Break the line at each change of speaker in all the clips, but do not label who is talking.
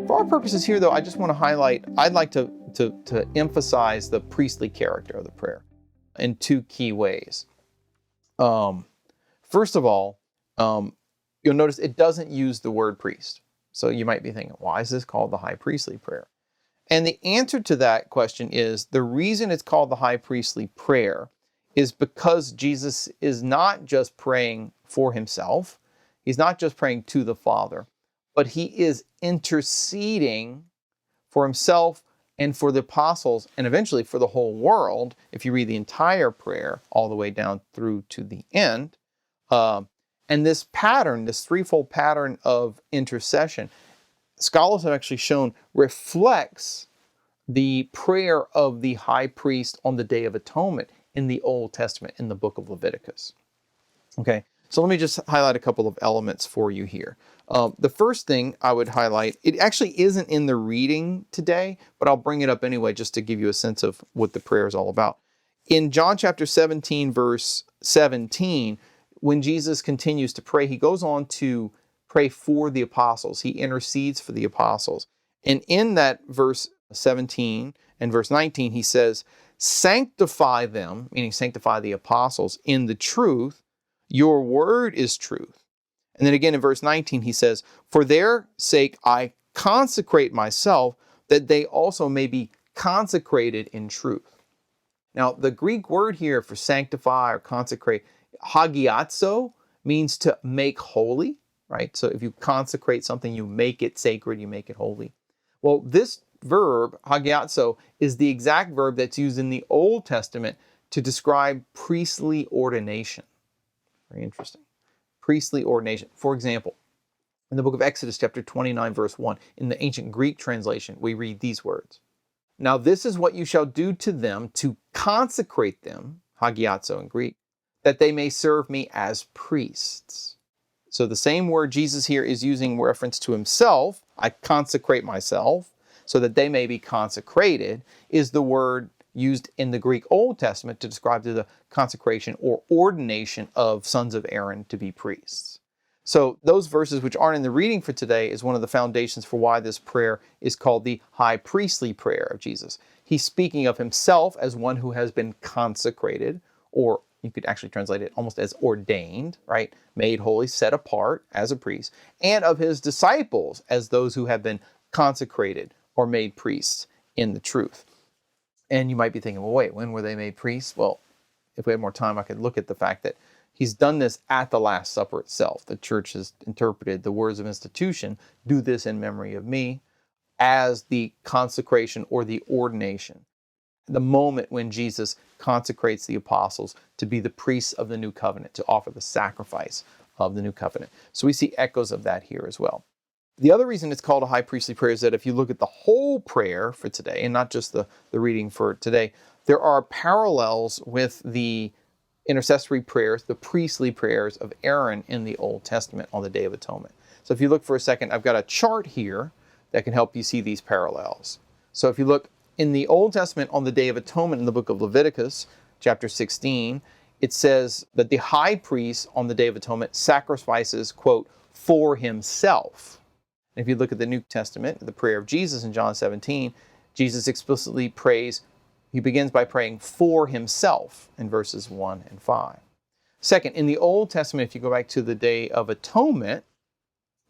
For our purposes here, though, I just want to highlight, I'd like to emphasize the priestly character of the prayer in two key ways. First of all, you'll notice it doesn't use the word priest. So you might be thinking, why is this called the high priestly prayer? And the answer to that question is, the reason it's called the high priestly prayer is because Jesus is not just praying for himself. He's not just praying to the Father, but he is interceding for himself and for the apostles, and eventually for the whole world, if you read the entire prayer all the way down through to the end. And this pattern, this threefold pattern of intercession, scholars have actually shown reflects the prayer of the high priest on the Day of Atonement in the Old Testament, in the book of Leviticus. Okay, so let me just highlight a couple of elements for you here. The first thing I would highlight, it actually isn't in the reading today, but I'll bring it up anyway just to give you a sense of what the prayer is all about. In John chapter 17, verse 17, when Jesus continues to pray, he goes on to pray for the apostles. He intercedes for the apostles. And in that verse 17 and verse 19, he says, sanctify them, meaning sanctify the apostles, in the truth. Your word is truth. And then again in verse 19, he says, for their sake I consecrate myself, that they also may be consecrated in truth. Now, the Greek word here for sanctify or consecrate, hagiazo, means to make holy, right? So if you consecrate something, you make it sacred, you make it holy. Well, this verb, hagiazo, is the exact verb that's used in the Old Testament to describe priestly ordination. Very interesting. Priestly ordination. For example, in the book of Exodus, chapter 29, verse 1, in the ancient Greek translation, we read these words. Now this is what you shall do to them to consecrate them, hagiazo in Greek, that they may serve me as priests. So the same word Jesus here is using reference to himself, I consecrate myself, so that they may be consecrated, is the word used in the Greek Old Testament to describe the consecration or ordination of sons of Aaron to be priests. So those verses which aren't in the reading for today is one of the foundations for why this prayer is called the high priestly prayer of Jesus. He's speaking of himself as one who has been consecrated, or you could actually translate it almost as ordained, right? Made holy, set apart as a priest, and of his disciples as those who have been consecrated or made priests in the truth. And you might be thinking, well, wait, when were they made priests? Well, if we had more time, I could look at the fact that he's done this at the Last Supper itself. The church has interpreted the words of institution, do this in memory of me, as the consecration or the ordination. The moment when Jesus consecrates the apostles to be the priests of the new covenant, to offer the sacrifice of the new covenant. So we see echoes of that here as well. The other reason it's called a high priestly prayer is that if you look at the whole prayer for today, and not just the reading for today, there are parallels with the intercessory prayers, the priestly prayers of Aaron in the Old Testament on the Day of Atonement. So if you look for a second, I've got a chart here that can help you see these parallels. So if you look in the Old Testament on the Day of Atonement in the book of Leviticus, chapter 16, it says that the high priest on the Day of Atonement sacrifices, quote, for himself. And if you look at the New Testament, the prayer of Jesus in John 17, Jesus explicitly prays, he begins by praying for himself in verses 1 and 5. Second, in the Old Testament, if you go back to the Day of Atonement,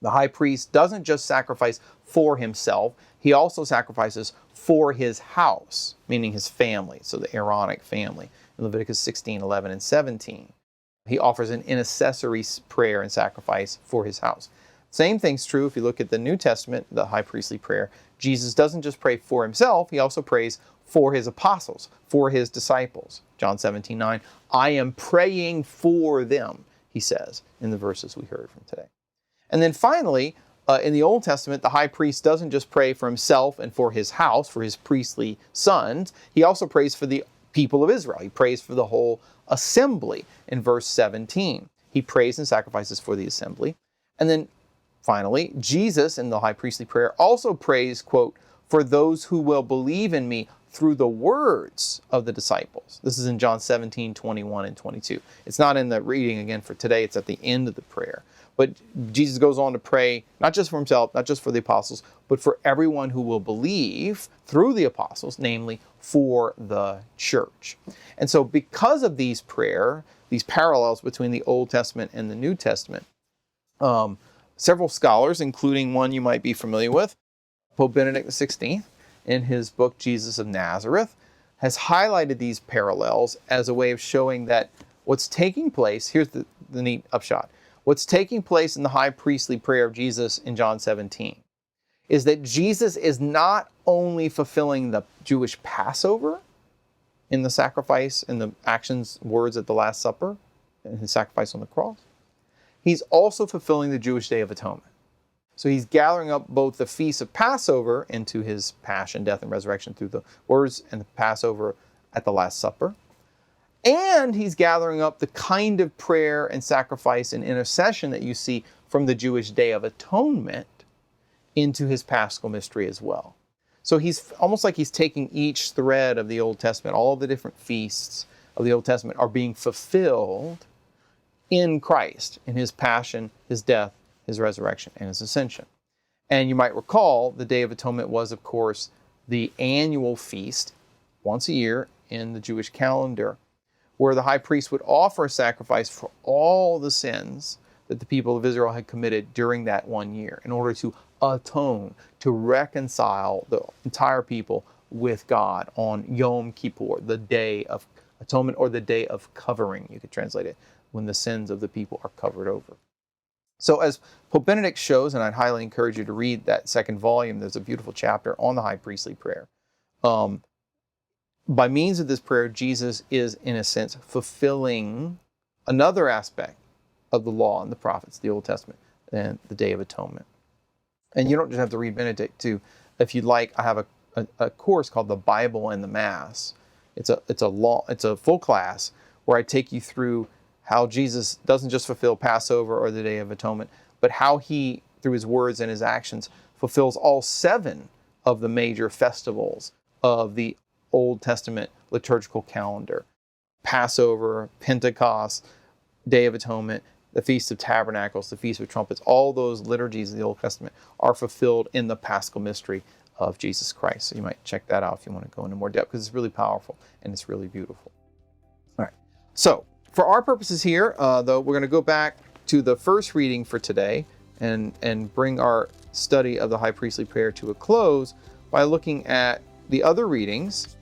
the high priest doesn't just sacrifice for himself, he also sacrifices for his house, meaning his family, so the Aaronic family, in Leviticus 16, 11, and 17. He offers an intercessory prayer and sacrifice for his house. Same thing's true if you look at the New Testament, the high priestly prayer. Jesus doesn't just pray for himself, he also prays for his apostles, for his disciples. John 17, 9, I am praying for them, he says in the verses we heard from today. And then finally, in the Old Testament, the high priest doesn't just pray for himself and for his house, for his priestly sons. He also prays for the people of Israel. He prays for the whole assembly in verse 17. He prays and sacrifices for the assembly. And then finally, Jesus in the high priestly prayer also prays, quote, for those who will believe in me through the words of the disciples. This is in John 17, 21 and 22. It's not in the reading again for today. It's at the end of the prayer. But Jesus goes on to pray, not just for himself, not just for the apostles, but for everyone who will believe through the apostles, namely for the church. And so because of these parallels between the Old Testament and the New Testament, several scholars, including one you might be familiar with, Pope Benedict XVI, in his book Jesus of Nazareth, has highlighted these parallels as a way of showing that what's taking place, here's the neat upshot, what's taking place in the high priestly prayer of Jesus in John 17 is that Jesus is not only fulfilling the Jewish Passover in the sacrifice and the actions, words at the Last Supper, and his sacrifice on the cross, he's also fulfilling the Jewish Day of Atonement. So he's gathering up both the feast of Passover into his passion, death, and resurrection through the words and the Passover at the Last Supper. And he's gathering up the kind of prayer and sacrifice and intercession that you see from the Jewish Day of Atonement into his Paschal mystery as well. So he's almost like he's taking each thread of the Old Testament. All the different feasts of the Old Testament are being fulfilled in Christ, in his passion, his death, his resurrection, and his ascension. And you might recall the Day of Atonement was, of course, the annual feast once a year in the Jewish calendar, where the high priest would offer a sacrifice for all the sins that the people of Israel had committed during that 1 year in order to atone, to reconcile the entire people with God on Yom Kippur, the Day of Atonement, or the Day of Covering, you could translate it, when the sins of the people are covered over. So as Pope Benedict shows, and I'd highly encourage you to read that second volume, there's a beautiful chapter on the high priestly prayer. By means of this prayer, Jesus is, in a sense, fulfilling another aspect of the law and the prophets, the Old Testament, and the Day of Atonement. And you don't just have to read Benedict too. If you'd like, I have a course called The Bible and the Mass. It's a full class where I take you through how Jesus doesn't just fulfill Passover or the Day of Atonement, but how he, through his words and his actions, fulfills all 7 of the major festivals of the Old Testament liturgical calendar. Passover, Pentecost, Day of Atonement, the Feast of Tabernacles, the Feast of Trumpets, all those liturgies of the Old Testament are fulfilled in the Paschal mystery of Jesus Christ. So you might check that out if you want to go into more depth, because it's really powerful and it's really beautiful. All right. So for our purposes here, though, we're going to go back to the first reading for today and bring our study of the high priestly prayer to a close by looking at the other readings